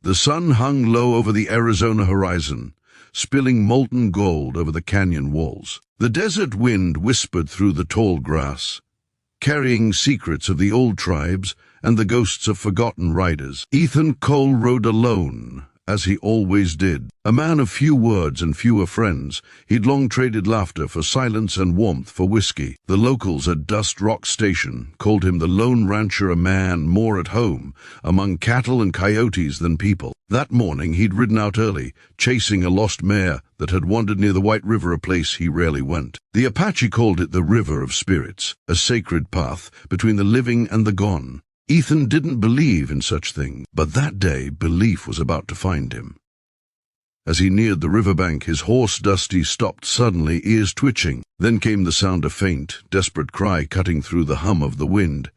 The sun hung low over the Arizona horizon, spilling molten gold over the canyon walls. The desert wind whispered through the tall grass, carrying secrets of the old tribes and the ghosts of forgotten riders. Ethan Cole rode alone, as he always did. A man of few words and fewer friends, he'd long traded laughter for silence and warmth for whiskey. The locals at Dust Rock Station called him the lone rancher, a man more at home among cattle and coyotes than people. That morning he'd ridden out early, chasing a lost mare that had wandered near the White River, a place he rarely went. The Apache called it the River of Spirits, a sacred path between the living and the gone. Ethan didn't believe in such things, but that day belief was about to find him. As he neared the riverbank, his horse Dusty stopped suddenly, ears twitching. Then came the sound of faint, desperate cry cutting through the hum of the wind.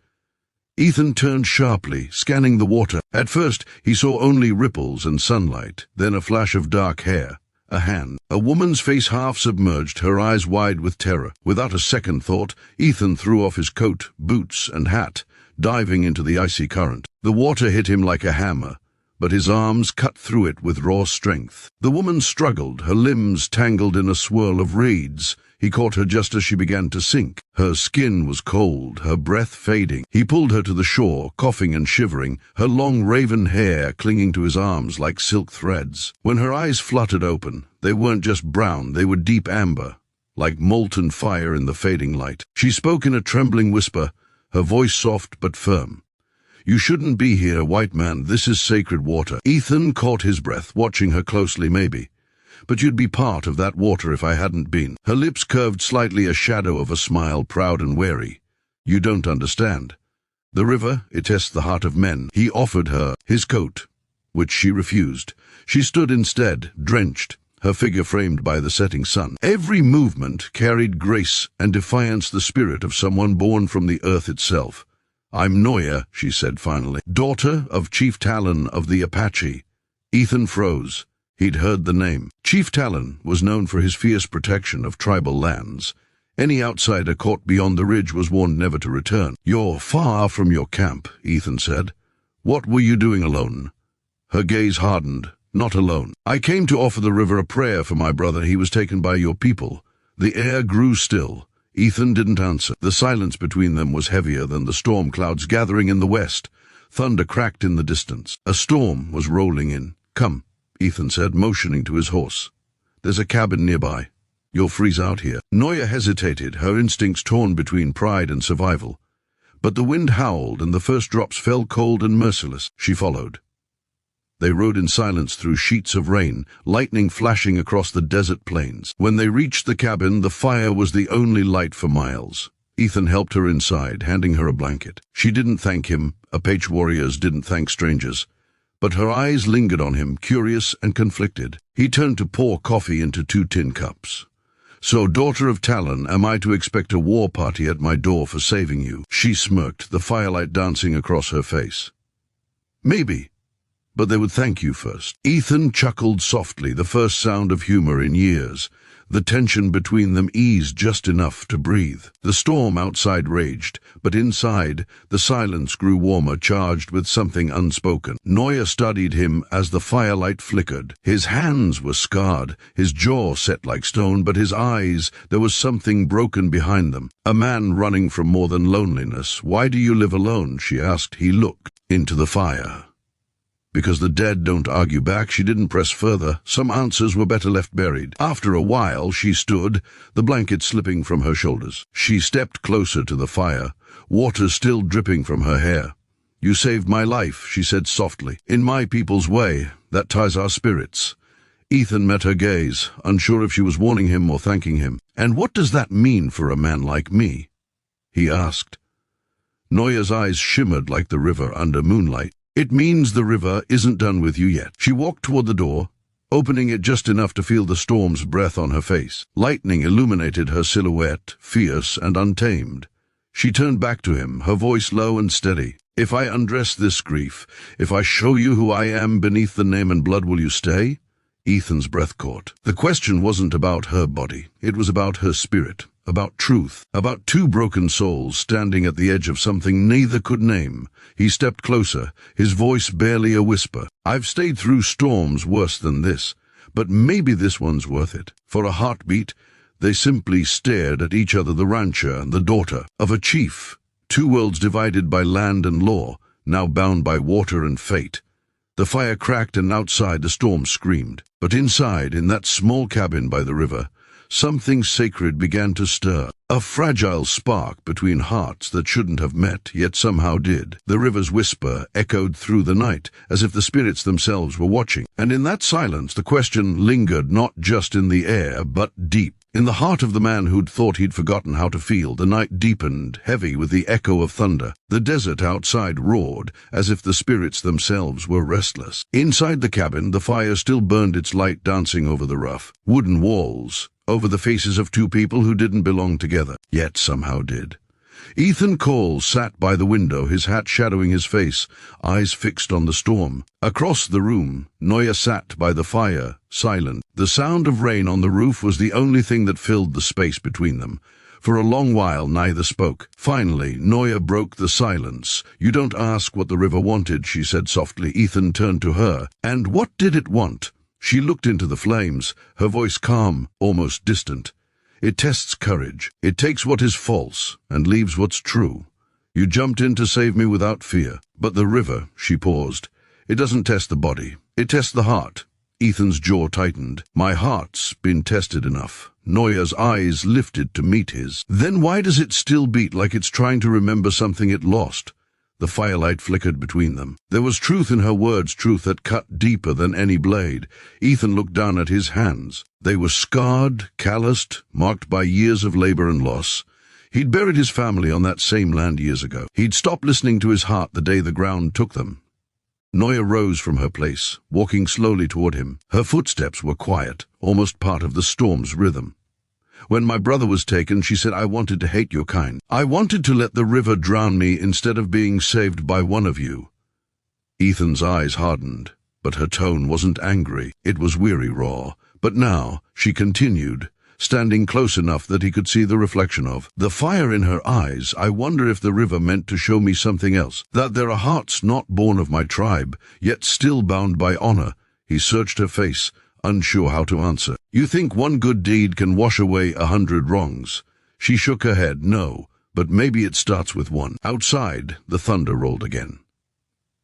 Ethan turned sharply, scanning the water. At first, he saw only ripples and sunlight, then a flash of dark hair, a hand, a woman's face half submerged, her eyes wide with terror. Without a second thought, Ethan threw off his coat, boots, and hat, diving into the icy current. The water hit him like a hammer, but his arms cut through it with raw strength. The woman struggled, her limbs tangled in a swirl of reeds. He caught her just as she began to sink. Her skin was cold, her breath fading. He pulled her to the shore, coughing and shivering, her long raven hair clinging to his arms like silk threads. When her eyes fluttered open, they weren't just brown, they were deep amber, like molten fire in the fading light. She spoke in a trembling whisper, her voice soft but firm. "You shouldn't be here, white man. This is sacred water." Ethan caught his breath, watching her closely. "Maybe. But you'd be part of that water if I hadn't been." Her lips curved slightly, a shadow of a smile, proud and wary. "You don't understand. The river, it tests the heart of men." He offered her his coat, which she refused. She stood instead, drenched, her figure framed by the setting sun. Every movement carried grace and defiance, the spirit of someone born from the earth itself. "I'm Noya," she said finally, "daughter of Chief Talon of the Apache." Ethan froze. He'd heard the name. Chief Talon was known for his fierce protection of tribal lands. Any outsider caught beyond the ridge was warned never to return. "You're far from your camp," Ethan said. "What were you doing alone?" Her gaze hardened. "Not alone. I came to offer the river a prayer for my brother. He was taken by your people." The air grew still. Ethan didn't answer. The silence between them was heavier than the storm clouds gathering in the west. Thunder cracked in the distance. A storm was rolling in. "Come," Ethan said, motioning to his horse. "There's a cabin nearby. You'll freeze out here." Noya hesitated, her instincts torn between pride and survival. But the wind howled, and the first drops fell cold and merciless. She followed. They rode in silence through sheets of rain, lightning flashing across the desert plains. When they reached the cabin, the fire was the only light for miles. Ethan helped her inside, handing her a blanket. She didn't thank him. Apache warriors didn't thank strangers. But her eyes lingered on him, curious and conflicted. He turned to pour coffee into 2 tin cups. "So, daughter of Talon, am I to expect a war party at my door for saving you?" She smirked, the firelight dancing across her face. "Maybe. But they would thank you first." Ethan chuckled softly, the first sound of humor in years. The tension between them eased just enough to breathe. The storm outside raged, but inside, the silence grew warmer, charged with something unspoken. Noya studied him as the firelight flickered. His hands were scarred, his jaw set like stone, but his eyes, there was something broken behind them. "A man running from more than loneliness. Why do you live alone?" she asked. He looked into the fire. Because the dead don't argue back, she didn't press further. Some answers were better left buried. After a while, she stood, the blanket slipping from her shoulders. She stepped closer to the fire, water still dripping from her hair. "You saved my life," she said softly. "In my people's way, that ties our spirits." Ethan met her gaze, unsure if she was warning him or thanking him. "And what does that mean for a man like me?" he asked. Noya's eyes shimmered like the river under moonlight. "It means the river isn't done with you yet." She walked toward the door, opening it just enough to feel the storm's breath on her face. Lightning illuminated her silhouette, fierce and untamed. She turned back to him, her voice low and steady. "If I undress this grief, if I show you who I am beneath the name and blood, will you stay?" Ethan's breath caught. The question wasn't about her body, it was about her spirit. about truth, about two broken souls standing at the edge of something neither could name. He stepped closer, his voice barely a whisper. "I've stayed through storms worse than this, but maybe this one's worth it." For a heartbeat, they simply stared at each other, the rancher and the daughter of a chief, two worlds divided by land and law, now bound by water and fate. The fire cracked and outside the storm screamed. But inside, in that small cabin by the river, something sacred began to stir. A fragile spark between hearts that shouldn't have met, yet somehow did. The river's whisper echoed through the night, as if the spirits themselves were watching. And in that silence, the question lingered not just in the air, but deep. In the heart of the man who'd thought he'd forgotten how to feel. The night deepened, heavy with the echo of thunder. The desert outside roared, as if the spirits themselves were restless. Inside the cabin, the fire still burned its light, dancing over the rough wooden walls, over the faces of two people who didn't belong together, yet somehow did. Ethan Cole sat by the window, his hat shadowing his face, eyes fixed on the storm. Across the room, Noya sat by the fire, silent. The sound of rain on the roof was the only thing that filled the space between them. For a long while, neither spoke. Finally, Noya broke the silence. "You don't ask what the river wanted," she said softly. Ethan turned to her. "And what did it want?" She looked into the flames, her voice calm, almost distant. "It tests courage. It takes what is false and leaves what's true. You jumped in to save me without fear. But the river," she paused, "it doesn't test the body. It tests the heart." Ethan's jaw tightened. "My heart's been tested enough." Noya's eyes lifted to meet his. "Then why does it still beat like it's trying to remember something it lost?" The firelight flickered between them. There was truth in her words, truth that cut deeper than any blade. Ethan looked down at his hands. They were scarred, calloused, marked by years of labor and loss. He'd buried his family on that same land years ago. He'd stopped listening to his heart the day the ground took them. Noya rose from her place, walking slowly toward him. Her footsteps were quiet, almost part of the storm's rhythm. "When my brother was taken," she said, "I wanted to hate your kind. I wanted to let the river drown me instead of being saved by one of you." Ethan's eyes hardened, but her tone wasn't angry. It was weary, raw. But now, she continued, standing close enough that he could see the reflection of the fire in her eyes. "I wonder if the river meant to show me something else, that there are hearts not born of my tribe, yet still bound by honor." He searched her face, unsure how to answer. "You think one good deed can wash away 100 wrongs?" She shook her head. "No, but maybe it starts with one." Outside, the thunder rolled again.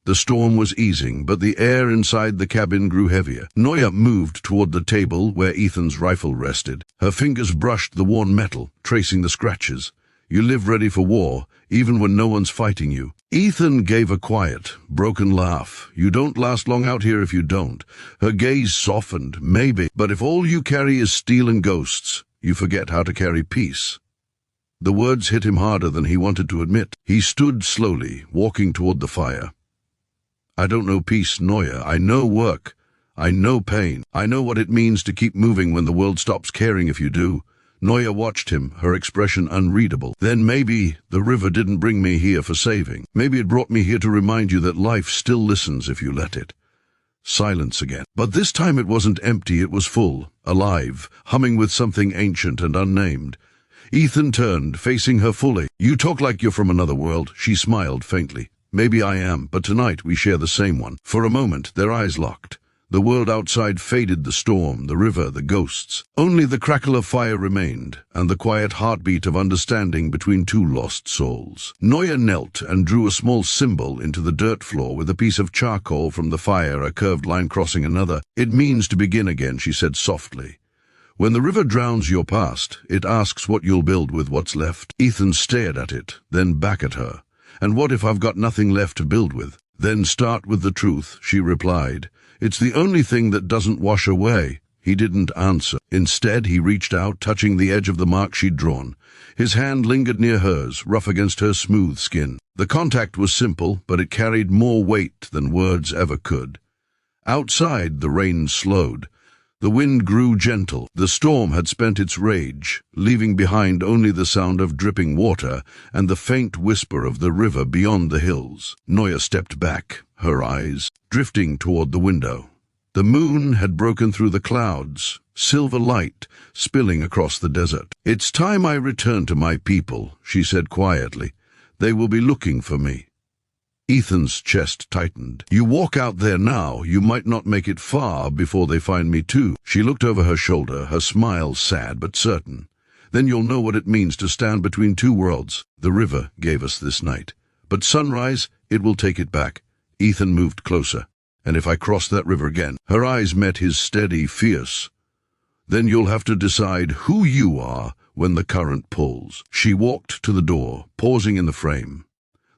The storm was easing, but the air inside the cabin grew heavier. Noya moved toward the table where Ethan's rifle rested. Her fingers brushed the worn metal, tracing the scratches. "You live ready for war, even when no one's fighting you." Ethan gave a quiet, broken laugh. "You don't last long out here if you don't." Her gaze softened. "Maybe, but if all you carry is steel and ghosts, you forget how to carry peace." The words hit him harder than he wanted to admit. He stood slowly, walking toward the fire. "I don't know peace, Noya. I know work. I know pain. I know what it means to keep moving when the world stops caring if you do." Noya watched him, her expression unreadable. "Then maybe the river didn't bring me here for saving. Maybe it brought me here to remind you that life still listens if you let it." Silence again. But this time it wasn't empty, it was full, alive, humming with something ancient and unnamed. Ethan turned, facing her fully. "You talk like you're from another world." She smiled faintly. "Maybe I am, but tonight we share the same one." For a moment, their eyes locked. The world outside faded, the storm, the river, the ghosts. Only the crackle of fire remained, and the quiet heartbeat of understanding between two lost souls. Noya knelt and drew a small symbol into the dirt floor with a piece of charcoal from the fire, a curved line crossing another. "It means to begin again," she said softly. "When the river drowns your past, it asks what you'll build with what's left." Ethan stared at it, then back at her. "And what if I've got nothing left to build with?" "Then start with the truth," she replied. "It's the only thing that doesn't wash away." He didn't answer. Instead, he reached out, touching the edge of the mark she'd drawn. His hand lingered near hers, rough against her smooth skin. The contact was simple, but it carried more weight than words ever could. Outside, the rain slowed. The wind grew gentle. The storm had spent its rage, leaving behind only the sound of dripping water and the faint whisper of the river beyond the hills. Noya stepped back, her eyes drifting toward the window. The moon had broken through the clouds, silver light spilling across the desert. "It's time I return to my people," she said quietly. "They will be looking for me." Ethan's chest tightened. "You walk out there now, you might not make it far before they find me too." She looked over her shoulder, her smile sad but certain. "Then you'll know what it means to stand between two worlds. The river gave us this night, but sunrise, it will take it back." Ethan moved closer. "And if I cross that river again," her eyes met his steady, fierce, "then you'll have to decide who you are when the current pulls." She walked to the door, pausing in the frame.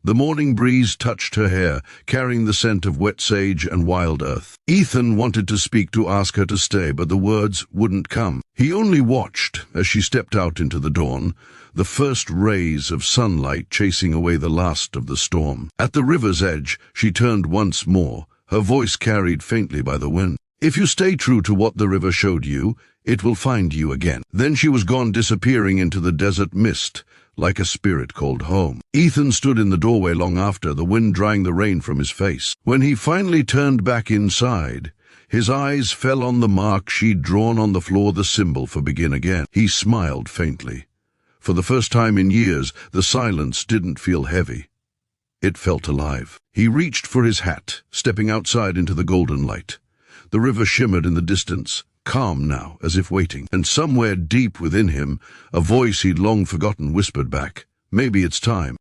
The morning breeze touched her hair, carrying the scent of wet sage and wild earth. Ethan wanted to speak, to ask her to stay, but the words wouldn't come. He only watched as she stepped out into the dawn, the first rays of sunlight chasing away the last of the storm. At the river's edge, she turned once more, her voice carried faintly by the wind. "If you stay true to what the river showed you, it will find you again." Then she was gone, disappearing into the desert mist, like a spirit called home. Ethan stood in the doorway long after, the wind drying the rain from his face. When he finally turned back inside, his eyes fell on the mark she'd drawn on the floor, the symbol for begin again. He smiled faintly. For the first time in years, the silence didn't feel heavy. It felt alive. He reached for his hat, stepping outside into the golden light. The river shimmered in the distance, calm now, as if waiting, and somewhere deep within him, a voice he'd long forgotten whispered back, "Maybe it's time."